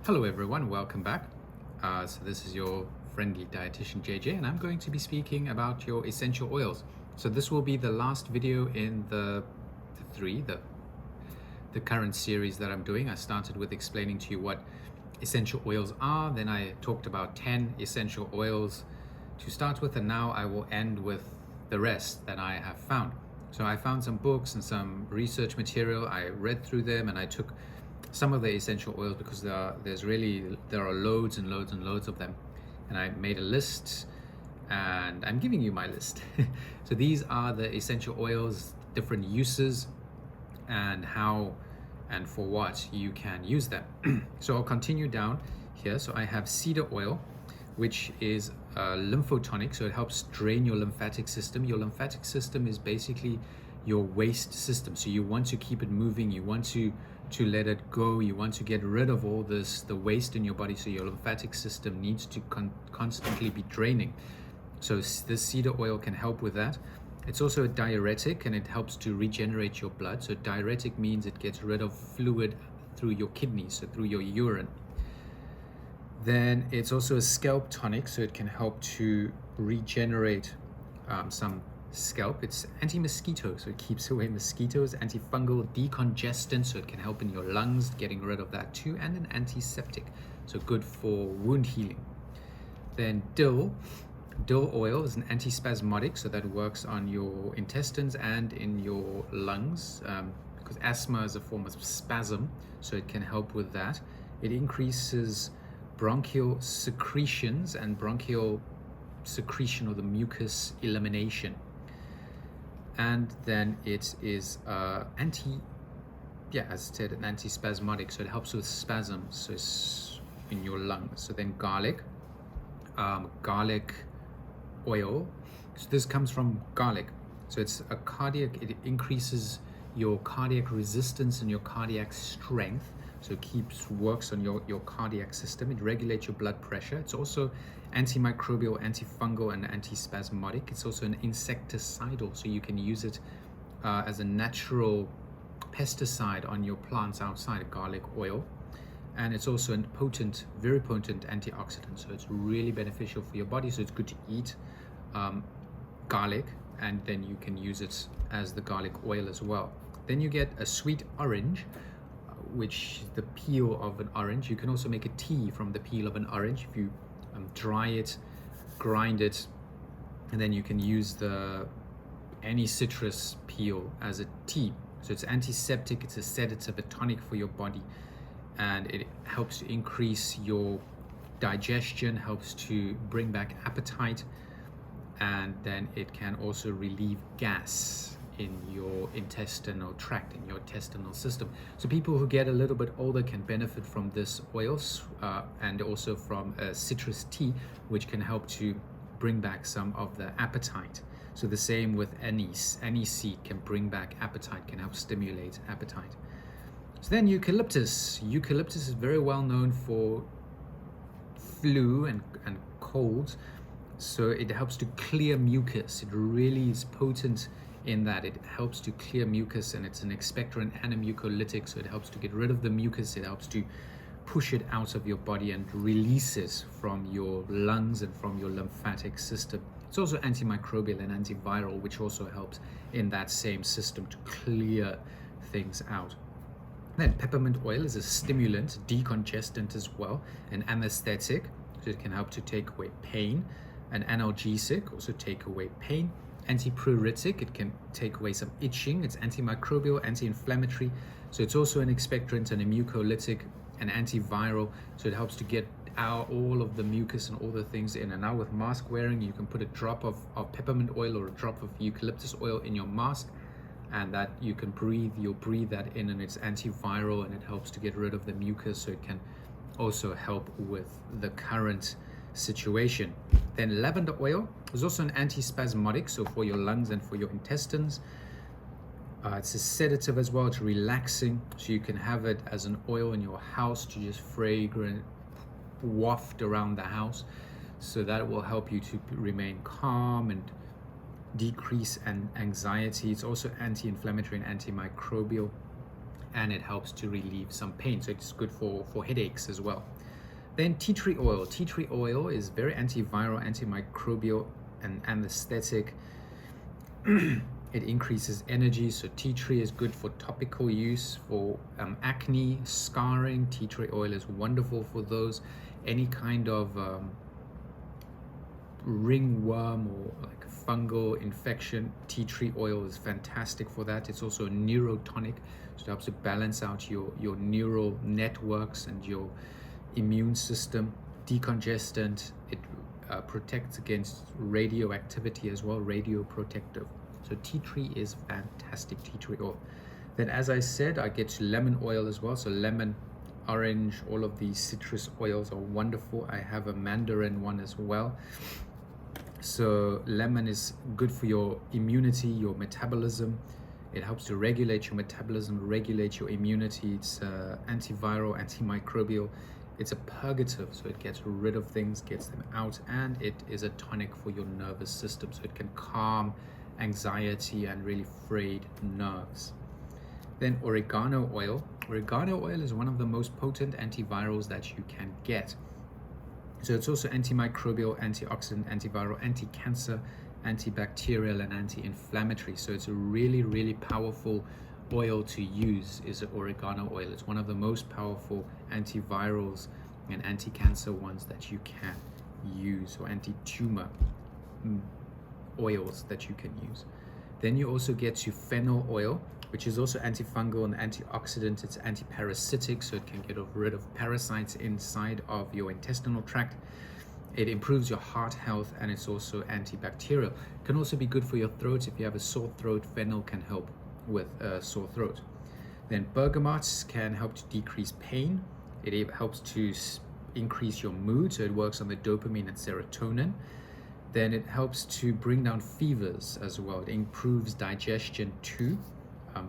Hello everyone, welcome back. So this is your friendly dietitian JJ, and I'm going to be speaking about your essential oils. So this will be the last video in the current series that I'm doing. I started with explaining to you what essential oils are, then I talked about 10 essential oils to start with, and now I will end with the rest that I have found. So I found some books and some research material. I read through them and I took some of the essential oils because there are loads and loads and loads of them, and I made a list and I'm giving you my list. So these are the essential oils, different uses, and how and for what you can use them. So I'll continue down here. So I have cedar oil, which is a lymphotonic, so it helps drain your lymphatic system. Your lymphatic system is basically your waste system, so you want to keep it moving, you want to let it go, you want to get rid of all the waste in your body, so your lymphatic system needs to constantly be draining. So this cedar oil can help with that. It's also a diuretic and it helps to regenerate your blood. So diuretic means it gets rid of fluid through your kidneys, so through your urine. Then it's also a scalp tonic, so it can help to regenerate some scalp. It's anti-mosquito, so it keeps away mosquitoes. Antifungal, decongestant, so it can help in your lungs, getting rid of that too. And an antiseptic, so good for wound healing. Then dill oil is an antispasmodic, so that works on your intestines and in your lungs, because asthma is a form of spasm, so it can help with that. It increases bronchial secretions and bronchial secretion, or the mucus elimination. And then it is as I said, an antispasmodic, so it helps with spasms, so it's in your lungs. So then garlic oil, so this comes from garlic, so it increases your cardiac resistance and your cardiac strength, so it works on your cardiac system. It regulates your blood pressure. It's also antimicrobial, antifungal, and antispasmodic. It's also an insecticidal, so you can use it as a natural pesticide on your plants outside, garlic oil. And it's also a very potent antioxidant, so it's really beneficial for your body. So it's good to eat garlic, and then you can use it as the garlic oil as well. Then you get a sweet orange, which is the peel of an orange. You can also make a tea from the peel of an orange if you dry it, grind it, and then you can use any citrus peel as a tea. So it's antiseptic, it's a sedative, a tonic for your body, and it helps to increase your digestion, helps to bring back appetite, and then it can also relieve gas in your intestinal tract, in your intestinal system. So people who get a little bit older can benefit from this oils, and also from a citrus tea, which can help to bring back some of the appetite. So the same with anise. Anise seed can bring back appetite, can help stimulate appetite. So then eucalyptus. Eucalyptus is very well known for flu and colds. So it helps to clear mucus. It really is potent in that it helps to clear mucus, and it's an expectorant and a mucolytic, so it helps to get rid of the mucus. It helps to push it out of your body and release it from your lungs and from your lymphatic system. It's also antimicrobial and antiviral, which also helps in that same system to clear things out. Then peppermint oil is a stimulant, decongestant as well, an anesthetic, so it can help to take away pain. An analgesic, also take away pain. Antipruritic, it can take away some itching. It's antimicrobial, anti-inflammatory, so it's also an expectorant and a mucolytic, and antiviral, so it helps to get out all of the mucus and all the things in. And now with mask wearing, you can put a drop of peppermint oil or a drop of eucalyptus oil in your mask, and that you can you'll breathe that in, and it's antiviral and it helps to get rid of the mucus, so it can also help with the current situation. Then lavender oil is also an antispasmodic, so for your lungs and for your intestines. It's a sedative as well, it's relaxing, so you can have it as an oil in your house to just fragrant waft around the house, so that will help you to remain calm and decrease anxiety. It's also anti-inflammatory and antimicrobial. and it helps to relieve some pain. So it's good for headaches as well. Then tea tree oil. Tea tree oil is very antiviral, antimicrobial, and anesthetic. It increases energy. So tea tree is good for topical use for acne, scarring. Tea tree oil is wonderful for those. Any kind of ringworm or like fungal infection, tea tree oil is fantastic for that. It's also a neurotonic, so it helps to balance out your neural networks and your immune system. Decongestant. It protects against radioactivity as well, radioprotective. So tea tree is fantastic, tea tree oil. Then as I said, I get lemon oil as well. So lemon, orange, all of these citrus oils are wonderful. I have a mandarin one as well. So lemon is good for your immunity, your metabolism. It helps to regulate your metabolism, regulate your immunity. It's antiviral, antimicrobial. It's a purgative, so it gets rid of things, gets them out, and it is a tonic for your nervous system. So it can calm anxiety and really frayed nerves. Then oregano oil. Oregano oil is one of the most potent antivirals that you can get. So it's also antimicrobial, antioxidant, antiviral, anti-cancer, antibacterial, and anti-inflammatory. So it's a really, really powerful oil to use, is oregano oil. It's one of the most powerful antivirals and anti-cancer ones that you can use, or anti-tumor oils that you can use. Then you also get to fennel oil, which is also antifungal and antioxidant. It's antiparasitic, so it can get rid of parasites inside of your intestinal tract. It improves your heart health, and it's also antibacterial. It can also be good for your throat. If you have a sore throat, fennel can help with sore throat. Then bergamot can help to decrease pain. It helps to increase your mood, so it works on the dopamine and serotonin. Then it helps to bring down fevers as well. It improves digestion too,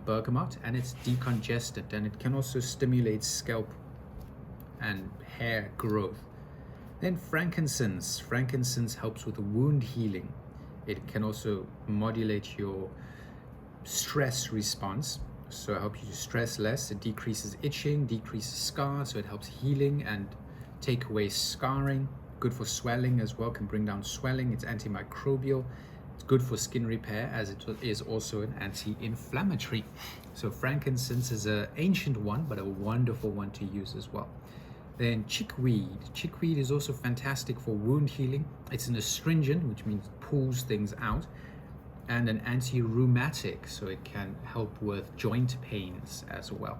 bergamot, and it's decongestant, and it can also stimulate scalp and hair growth. Then frankincense. Frankincense helps with wound healing. It can also modulate your stress response, so it helps you to stress less. It decreases itching, decreases scars, so it helps healing and take away scarring. Good for swelling as well, can bring down swelling. It's antimicrobial. It's good for skin repair, as it is also an anti-inflammatory. So frankincense is an ancient one, but a wonderful one to use as well. Then chickweed. Chickweed is also fantastic for wound healing. It's an astringent, which means pulls things out, and an anti-rheumatic, so it can help with joint pains as well.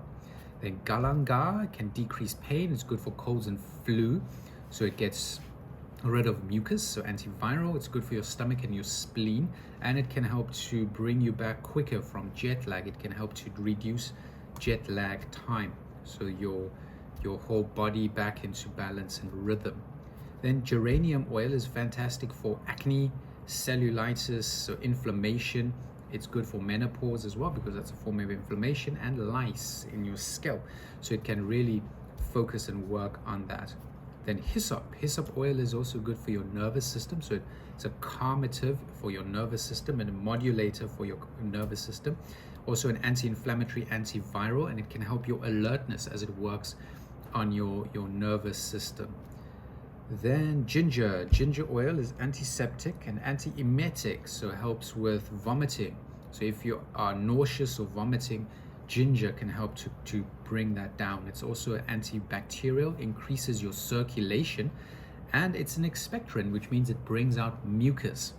Then galangal can decrease pain. It's good for colds and flu, so it gets rid of mucus, so antiviral. It's good for your stomach and your spleen, and it can help to bring you back quicker from jet lag. It can help to reduce jet lag time, so your whole body back into balance and rhythm. Then geranium oil is fantastic for acne, cellulitis, so inflammation. It's good for menopause as well, because that's a form of inflammation, and lice in your scalp, so it can really focus and work on that. Then hyssop. Hyssop oil is also good for your nervous system, so it's a calmative for your nervous system and a modulator for your nervous system. Also an anti-inflammatory, antiviral, and it can help your alertness as it works on your nervous system. Then ginger. Ginger oil is antiseptic and antiemetic, so it helps with vomiting. So if you are nauseous or vomiting, ginger can help to bring that down. It's also antibacterial, increases your circulation, and it's an expectorant, which means it brings out mucus.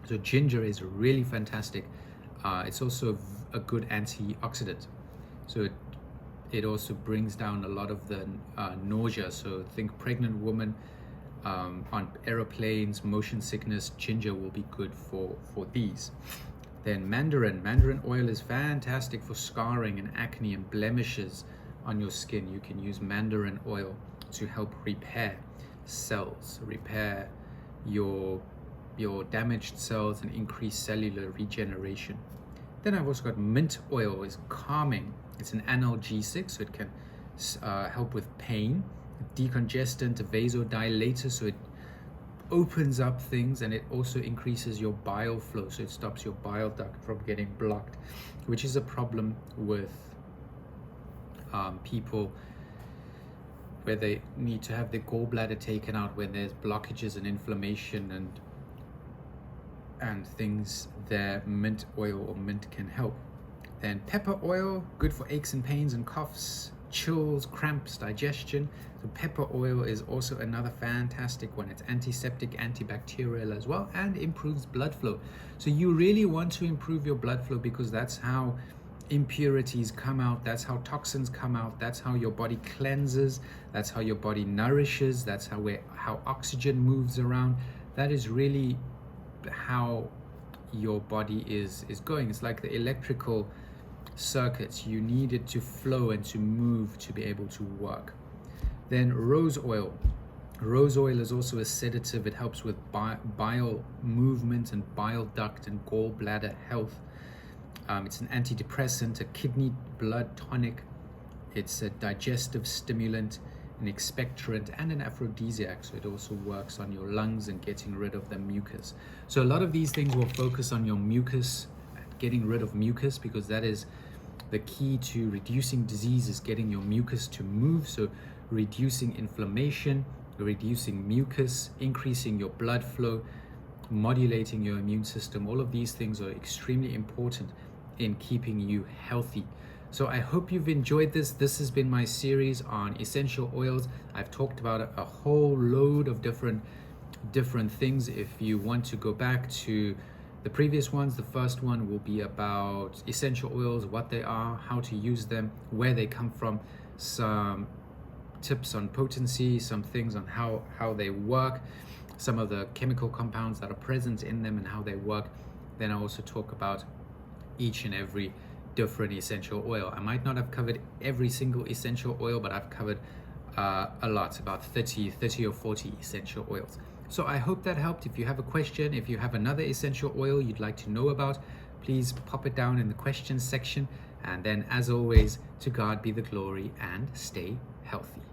So ginger is really fantastic. It's also a good antioxidant. So it also brings down a lot of the nausea. So think pregnant woman on aeroplanes, motion sickness, ginger will be good for these. Then mandarin. Mandarin oil is fantastic for scarring and acne and blemishes on your skin. You can use mandarin oil to help repair cells, repair your damaged cells, and increase cellular regeneration. Then I've also got mint oil. Is calming. It's an analgesic, so it can help with pain. Decongestant, vasodilator, so it opens up things, and it also increases your bile flow, so it stops your bile duct from getting blocked, which is a problem with people where they need to have their gallbladder taken out when there's blockages and inflammation and things, there mint oil or mint can help. Then pepper oil, good for aches and pains and coughs, chills, cramps, digestion. So pepper oil is also another fantastic one. It's antiseptic, antibacterial as well, and improves blood flow. So you really want to improve your blood flow, because that's how impurities come out, that's how toxins come out, that's how your body cleanses, that's how your body nourishes, that's how oxygen moves around. That is really how your body is going. It's like the electrical circuits. You need it to flow and to move to be able to work. Then rose oil. Rose oil is also a sedative. It helps with bile movement and bile duct and gallbladder health. It's an antidepressant, a kidney blood tonic. It's a digestive stimulant, an expectorant, and an aphrodisiac. So it also works on your lungs and getting rid of the mucus. So a lot of these things will focus on your mucus, getting rid of mucus, because that is the key to reducing disease, is getting your mucus to move. So reducing inflammation, reducing mucus, increasing your blood flow, modulating your immune system. All of these things are extremely important in keeping you healthy. So I hope you've enjoyed this. This has been my series on essential oils. I've talked about a whole load of different things. If you want to go back to the previous ones, the first one will be about essential oils, what they are, how to use them, where they come from, some tips on potency, some things on how they work, some of the chemical compounds that are present in them and how they work. Then I also talk about each and every different essential oil. I might not have covered every single essential oil, but I've covered a lot, about 30 or 40 essential oils. So I hope that helped. If you have a question, if you have another essential oil you'd like to know about, please pop it down in the questions section. And then, as always, to God be the glory, and stay healthy.